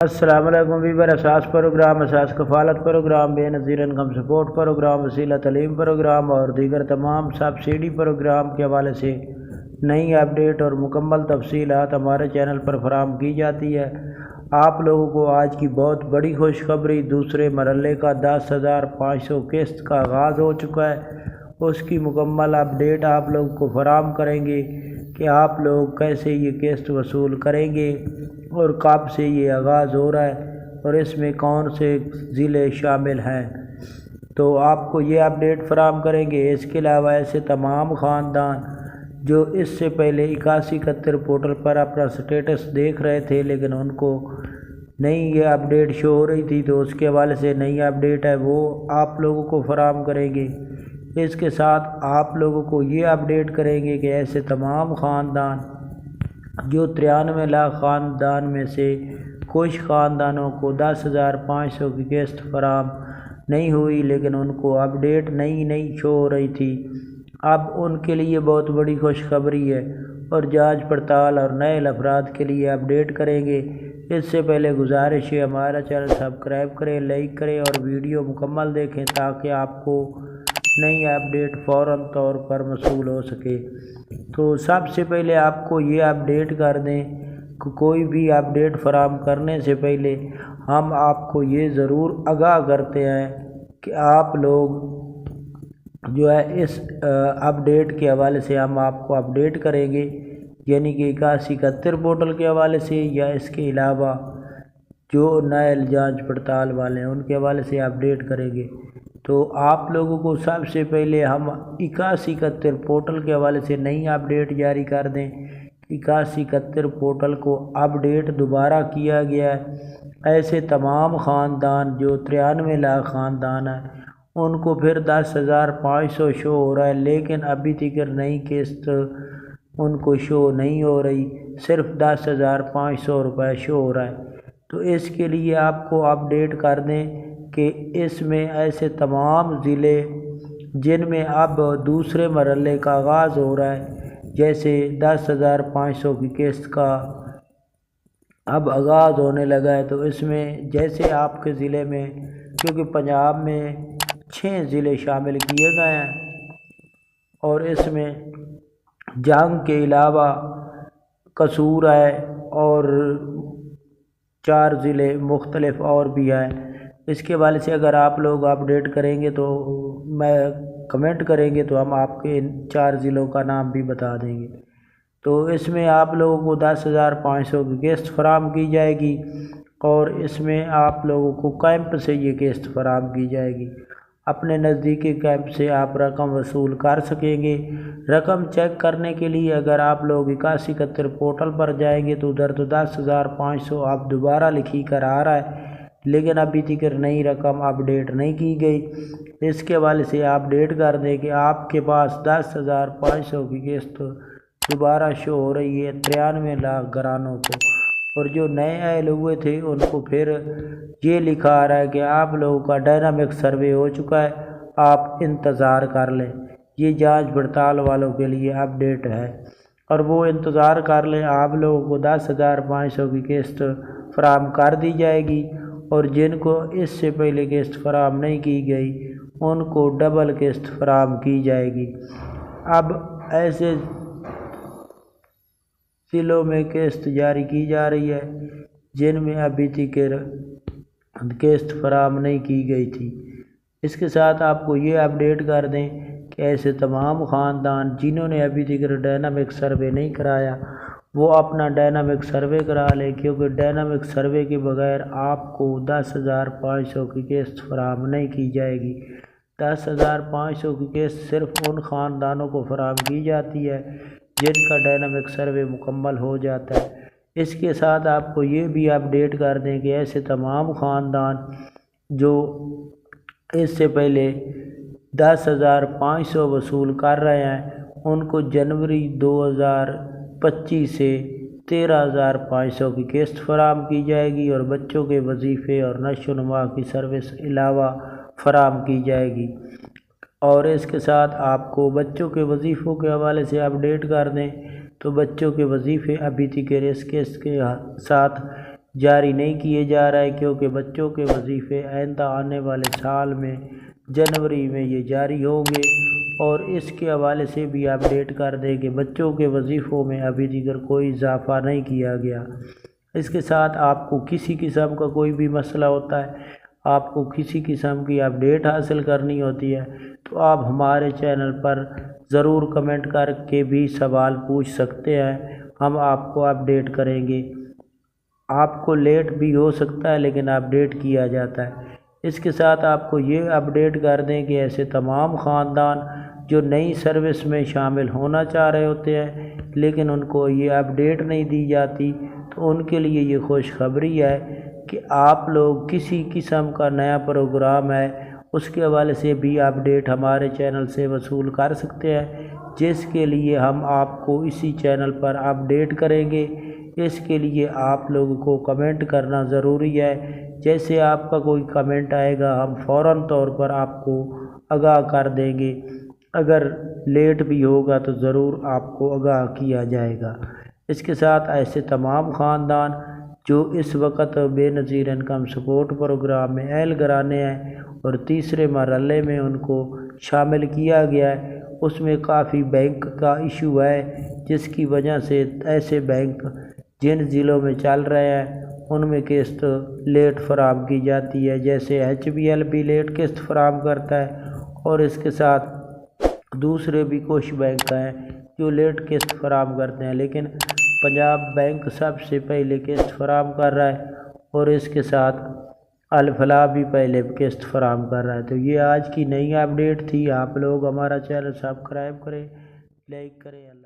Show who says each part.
Speaker 1: السلام علیکم ویور اساس پروگرام، اساس کفالت پروگرام، بے نظیر انکم سپورٹ پروگرام، وسیلہ تعلیم پروگرام اور دیگر تمام سبسڈی پروگرام کے حوالے سے نئی اپڈیٹ اور مکمل تفصیلات ہمارے چینل پر فراہم کی جاتی ہے۔ آپ لوگوں کو آج کی بہت بڑی خوشخبری، دوسرے مرحلے کا 10,500 قسط کا آغاز ہو چکا ہے۔ اس کی مکمل اپڈیٹ آپ لوگوں کو فراہم کریں گے کہ آپ لوگ کیسے یہ قسط وصول کریں گے اور کب سے یہ آغاز ہو رہا ہے اور اس میں کون سے ضلع شامل ہیں، تو آپ کو یہ اپڈیٹ فراہم کریں گے۔ اس کے علاوہ ایسے تمام خاندان جو اس سے پہلے 8171 پورٹل پر اپنا سٹیٹس دیکھ رہے تھے لیکن ان کو نئی یہ اپڈیٹ شو ہو رہی تھی، تو اس کے حوالے سے نئی اپڈیٹ ہے وہ آپ لوگوں کو فراہم کریں گے۔ اس کے ساتھ آپ لوگوں کو یہ اپڈیٹ کریں گے کہ ایسے تمام خاندان جو 93 لاکھ خاندان میں سے کچھ خاندانوں کو 10,500 کی قسط فراہم نہیں ہوئی لیکن ان کو اپڈیٹ نئی شو ہو رہی تھی، اب ان کے لیے بہت بڑی خوشخبری ہے اور جانچ پڑتال اور نئے افراد کے لیے اپڈیٹ کریں گے۔ اس سے پہلے گزارش ہے ہمارا چینل سبسکرائب کریں، لائک کریں اور ویڈیو مکمل دیکھیں تاکہ آپ کو نئی اپڈیٹ فوراً طور پر موصول ہو سکے۔ تو سب سے پہلے آپ کو یہ اپڈیٹ کر دیں کہ کوئی بھی اپڈیٹ فراہم کرنے سے پہلے ہم آپ کو یہ ضرور آگاہ کرتے ہیں کہ آپ لوگ جو ہے اس اپڈیٹ کے حوالے سے ہم آپ کو اپڈیٹ کریں گے، یعنی کہ 8171 پورٹل کے حوالے سے یا اس کے علاوہ جو نئے جانچ پڑتال والے ہیں ان کے حوالے سے اپڈیٹ کریں گے۔ تو آپ لوگوں کو سب سے پہلے ہم 8171 پورٹل کے حوالے سے نئی اپڈیٹ جاری کر دیں۔ 8171 پورٹل کو اپڈیٹ دوبارہ کیا گیا ہے۔ ایسے تمام خاندان جو 93 لاکھ خاندان ہیں ان کو پھر 10,500 شو ہو رہا ہے لیکن ابھی تک نئی قسط ان کو شو نہیں ہو رہی، صرف 10,500 روپے شو ہو رہا ہے۔ تو اس کے لیے آپ کو اپڈیٹ کر دیں کہ اس میں ایسے تمام ضلع جن میں اب دوسرے مرحلے کا آغاز ہو رہا ہے، جیسے 10,500 کی قسط کا اب آغاز ہونے لگا ہے، تو اس میں جیسے آپ کے ضلع میں، کیونکہ پنجاب میں 6 ضلع شامل کیے گئے ہیں اور اس میں جنگ کے علاوہ قصور ہے اور 4 ضلع مختلف اور بھی ہیں۔ اس کے حوالے سے اگر آپ لوگ اپڈیٹ کریں گے تو میں کمنٹ کریں گے تو ہم آپ کے ان 4 ضلعوں کا نام بھی بتا دیں گے۔ تو اس میں آپ لوگوں کو 10,500 کی قسط فراہم کی جائے گی اور اس میں آپ لوگوں کو کیمپ سے یہ قسط فراہم کی جائے گی۔ اپنے نزدیکی کیمپ سے آپ رقم وصول کر سکیں گے۔ رقم چیک کرنے کے لیے اگر آپ لوگ 8171 پورٹل پر جائیں گے تو ادھر تو 10,500 اب دوبارہ لکھی کر آ رہا ہے لیکن ابھی تک نئی رقم اپڈیٹ نہیں کی گئی۔ اس کے حوالے سے اپڈیٹ کر دیں کہ آپ کے پاس 10,500 کی قسط دوبارہ شو ہو رہی ہے 93 لاکھ گھرانوں کو، اور جو نئے اہل ہوئے تھے ان کو پھر یہ لکھا آ رہا ہے کہ آپ لوگوں کا ڈائنامک سروے ہو چکا ہے، آپ انتظار کر لیں۔ یہ جانچ پڑتال والوں کے لیے اپڈیٹ ہے اور وہ انتظار کر لیں، آپ لوگوں کو 10,500 کی قسط فراہم کر دی جائے گی اور جن کو اس سے پہلے قسط فراہم نہیں کی گئی ان کو ڈبل قسط فراہم کی جائے گی۔ اب ایسے ضلعوں میں قسط جاری کی جا رہی ہے جن میں ابھی تک قسط فراہم نہیں کی گئی تھی۔ اس کے ساتھ آپ کو یہ اپڈیٹ کر دیں کہ ایسے تمام خاندان جنہوں نے ابھی تک ڈائنامک سروے نہیں کرایا وہ اپنا ڈائنامک سروے کرا لیں، کیونکہ ڈائنامک سروے کے بغیر آپ کو 10,500 کی قسط فراہم نہیں کی جائے گی۔ 10,500 کی قسط صرف ان خاندانوں کو فراہم کی جاتی ہے جن کا ڈائنامک سروے مکمل ہو جاتا ہے۔ اس کے ساتھ آپ کو یہ بھی اپڈیٹ کر دیں کہ ایسے تمام خاندان جو اس سے پہلے 10,500 وصول کر رہے ہیں ان کو جنوری 2025 سے 13,500 کی قسط فراہم کی جائے گی اور بچوں کے وظیفے اور نشو و نما کی سروس علاوہ فراہم کی جائے گی۔ اور اس کے ساتھ آپ کو بچوں کے وظیفوں کے حوالے سے اپڈیٹ کر دیں تو بچوں کے وظیفے ابھی تک اس قسط کے ساتھ جاری نہیں کیے جا رہے کیونکہ بچوں کے وظیفے آئندہ آنے والے سال میں جنوری میں یہ جاری ہوں گے، اور اس کے حوالے سے بھی اپڈیٹ کر دیں کہ بچوں کے وظیفوں میں ابھی دیگر کوئی اضافہ نہیں کیا گیا۔ اس کے ساتھ آپ کو کسی قسم کا کوئی بھی مسئلہ ہوتا ہے، آپ کو کسی قسم کی اپڈیٹ حاصل کرنی ہوتی ہے، تو آپ ہمارے چینل پر ضرور کمنٹ کر کے بھی سوال پوچھ سکتے ہیں، ہم آپ کو اپڈیٹ کریں گے۔ آپ کو لیٹ بھی ہو سکتا ہے لیکن اپڈیٹ کیا جاتا ہے۔ اس کے ساتھ آپ کو یہ اپڈیٹ کر دیں کہ ایسے تمام خاندان جو نئی سروس میں شامل ہونا چاہ رہے ہوتے ہیں لیکن ان کو یہ اپڈیٹ نہیں دی جاتی، تو ان کے لیے یہ خوشخبری ہے کہ آپ لوگ کسی قسم کا نیا پروگرام ہے اس کے حوالے سے بھی اپڈیٹ ہمارے چینل سے وصول کر سکتے ہیں، جس کے لیے ہم آپ کو اسی چینل پر اپڈیٹ کریں گے۔ اس کے لیے آپ لوگوں کو کمنٹ کرنا ضروری ہے۔ جیسے آپ کا کوئی کمنٹ آئے گا ہم فوراً طور پر آپ کو آگاہ کر دیں گے، اگر لیٹ بھی ہوگا تو ضرور آپ کو آگاہ کیا جائے گا۔ اس کے ساتھ ایسے تمام خاندان جو اس وقت بے نظیر انکم سپورٹ پروگرام میں اہل گرانے ہیں اور تیسرے مرحلے میں ان کو شامل کیا گیا ہے، اس میں کافی بینک کا ایشو ہے، جس کی وجہ سے ایسے بینک جن ضلعوں میں چل رہے ہیں ان میں قسط لیٹ فراہم کی جاتی ہے، جیسے HBL بھی لیٹ قسط فراہم کرتا ہے، اور اس کے ساتھ دوسرے بھی کچھ بینک ہیں جو لیٹ قسط فراہم کرتے ہیں، لیکن پنجاب بینک سب سے پہلے قسط فراہم کر رہا ہے، اور اس کے ساتھ الفلاح بھی پہلے قسط فراہم کر رہا ہے۔ تو یہ آج کی نئی اپڈیٹ تھی۔ آپ لوگ ہمارا چینل سبسکرائب کریں، لائک کریں۔ اللہ